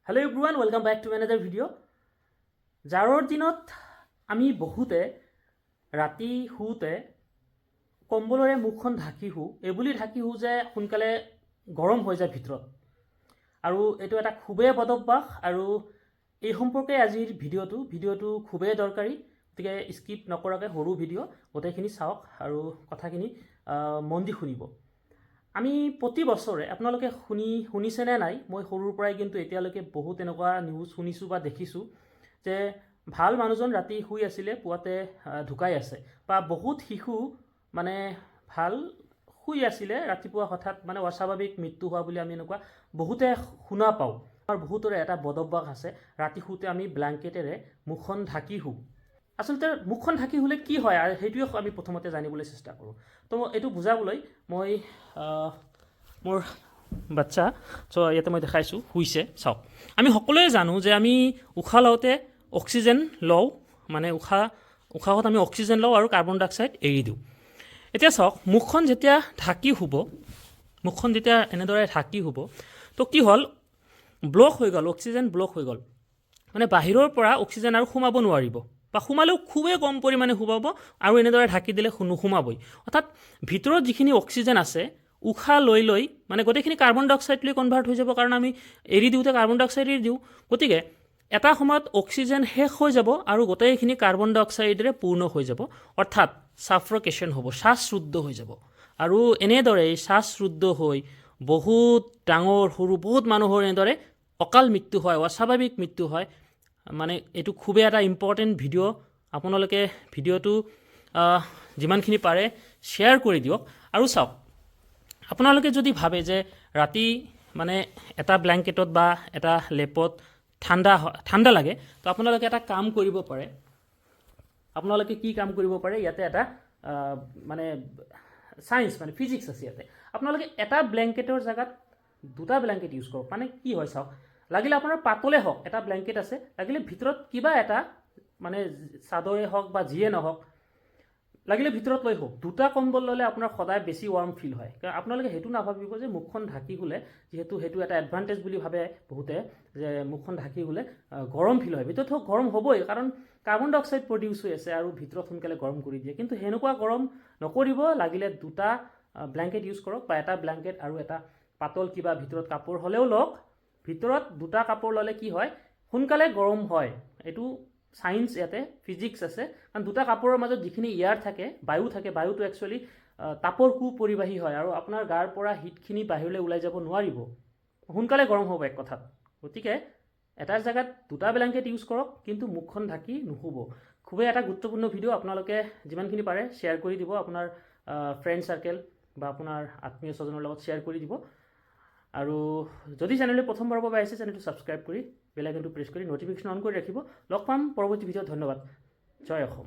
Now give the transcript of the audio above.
Hello everyone, welcome back to another video. জাৰৰ দিনত আমি বহুতে ৰাতি শুতে কম্বলৰে মুখখন ঢাকি হু এবুলি ঢাকি হু যে সোনকালে গৰম হৈ যায় ভিতৰত আৰু এটো এটা খুবেই বদভ্যাস আৰু এই সম্পৰ্কে আজিৰ ভিডিওটো খুবেই দৰকাৰী গতিকে স্কিপ নকৰাকৈ সৰু ভিডিও গোটেইখিনি চাওক আৰু কথাখিনি মন দি শুনিব আমি প্ৰতি বছৰে আপোনালোকে শুনিছে নে নাই মই সৰুৰ পৰাই কিন্তু এতিয়ালৈকে বহুত এনেকুৱা নিউজ শুনিছোঁ বা দেখিছোঁ যে ভাল মানুহজন ৰাতি শুই আছিলে পুৱাতে ঢুকাই আছে বা বহুত শিশু মানে ভাল শুই আছিলে ৰাতিপুৱা হঠাৎ মানে অস্বাভাৱিক মৃত্যু হোৱা বুলি আমি এনেকুৱা বহুতে শুনা পাওঁ আৰু বহুতৰে এটা বদভ্যাস আছে ৰাতি শুতে আমি ব্ল্যাঙ্কেটেৰে মুখখন ঢাকি শু আচলতে মুখখন ঢাকি শুলে কি হয় আৰু সেইটোৱে আমি প্ৰথমতে জানিবলৈ চেষ্টা কৰোঁ তো এইটো বুজাবলৈ মই মোৰ বাচ্চা ইয়াতে মই দেখাইছোঁ শুইছে চাওক আমি সকলোৱে জানো যে আমি উশাহ লওঁতে অক্সিজেন লওঁ মানে উশাহত আমি অক্সিজেন লওঁ আৰু কাৰ্বন ডাই অক্সাইড এৰি দিওঁ এতিয়া চাওক মুখখন যেতিয়া ঢাকি শুব মুখখন যেতিয়া এনেদৰে ঢাকি শুব তো কি হ'ল ব্লক হৈ গ'ল অক্সিজেন ব্লক হৈ গ'ল মানে বাহিৰৰ পৰা অক্সিজেন আৰু সোমাব নোৱাৰিব বা সোমালেও খুবেই কম পৰিমাণে সোমাব আৰু এনেদৰে ঢাকি দিলে নোসোমাবই অৰ্থাৎ ভিতৰত যিখিনি অক্সিজেন আছে উশাহ লৈ মানে গোটেইখিনি কাৰ্বন ডাই অক্সাইড লৈ কনভাৰ্ট হৈ যাব কাৰণ আমি এৰি দিওঁতে কাৰ্বন ডাই অক্সাইড এৰি দিওঁ গতিকে এটা সময়ত অক্সিজেন শেষ হৈ যাব আৰু গোটেইখিনি কাৰ্বন ডাই অক্সাইডেৰে পূৰ্ণ হৈ যাব অৰ্থাৎ সাফ্ৰকেশ্যন হ'ব শ্বাসৰুদ্ধ হৈ যাব আৰু এনেদৰে শ্বাসৰুদ্ধ হৈ বহুত ডাঙৰ সৰু বহুত মানুহৰ এনেদৰে অকাল মৃত্যু হয় অস্বাভাৱিক মৃত্যু হয় মানে এইটো খুবেই এটা ইম্পৰ্টেণ্ট ভিডিঅ' আপোনালোকে ভিডিঅ'টো যিমানখিনি পাৰে শ্বেয়াৰ কৰি দিয়ক আৰু চাওক আপোনালোকে যদি ভাবে যে ৰাতি মানে এটা ব্ল্যাঙ্কেটত বা এটা লেপত ঠাণ্ডা লাগে তো আপোনালোকে এটা কাম কৰিব পাৰে আপোনালোকে কি কাম কৰিব পাৰে ইয়াতে এটা মানে সায়েন্স মানে ফিজিক্স আছে ইয়াতে আপোনালোকে এটা ব্ল্যাঙ্কেটৰ জায়গাত দুটা ব্ল্যাঙ্কেট ইউজ কৰক মানে কি হয় চাওক লাগিলে আপোনাৰ পাতলে হওক এটা ব্ল্যাঙ্কেট আছে লাগিলে ভিতৰত কিবা এটা মানে চাদৰে হওক বা যিয়ে নহওক লাগিলে ভিতৰত লৈ হওক দুটা কম্বল ল'লে আপোনাৰ সদায় বেছি ৱাৰ্ম ফিল হয় কাৰণ আপোনালোকে সেইটো নাভাবিব যে মুখখন ঢাকি শুলে যিহেতু সেইটো এটা এডভান্টেজ বুলি ভাবে বহুতে যে মুখখন ঢাকি শুলে গৰম ফিল হয় ভিতৰত গৰম হ'বই কাৰণ কাৰ্বন ডাই অক্সাইড প্ৰডিউচ হৈ আছে আৰু ভিতৰত সোনকালে গৰম কৰি দিয়ে কিন্তু সেনেকুৱা গৰম নকৰিব লাগিলে দুটা ব্ল্যাঙ্কেট ইউজ কৰক বা এটা ব্ল্যাঙ্কেট আৰু এটা পাতল কিবা ভিতৰত কাপোৰ হ'লেও লওক ভিতৰত দুটা কাপোৰ ল'লে কি হয় সোনকালে গৰম হয় এইটো সায়েন্স ইয়াতে ফিজিক্স আছে কাৰণ দুটা কাপোৰৰ মাজত যিখিনি এয়াৰ থাকে বায়ুটো একচুৱেলি তাপৰ পৰিবাহী হয় আৰু আপোনাৰ গাৰ পৰা হিটখিনি বাহিৰলৈ ওলাই যাব নোৱাৰিব সোনকালে গৰম হ'ব এক কথাত গতিকে এটাৰ জায়গাত দুটা ব্ল্যাঙ্কেট ইউজ কৰক কিন্তু মুখখন ঢাকি নুশুব খুবেই এটা গুৰুত্বপূৰ্ণ ভিডিঅ' আপোনালোকে যিমানখিনি পাৰে শ্বেয়াৰ কৰি দিব আপোনাৰ ফ্ৰেণ্ড সাৰ্কেল বা আপোনাৰ আত্মীয় স্বজনৰ লগত শ্বেয়াৰ কৰি দিব আৰু যদি চেনেলটো প্ৰথমবাৰৰ বাবে আহিছে চেনেলটো ছাবস্ক্ৰাইব কৰি বেল আইকনটো প্ৰেছ কৰি নটিফিকেশ্যন অন কৰি ৰাখিব লগ পাম পৰৱৰ্তী ভিডিঅ'ত ধন্যবাদ জয় অসম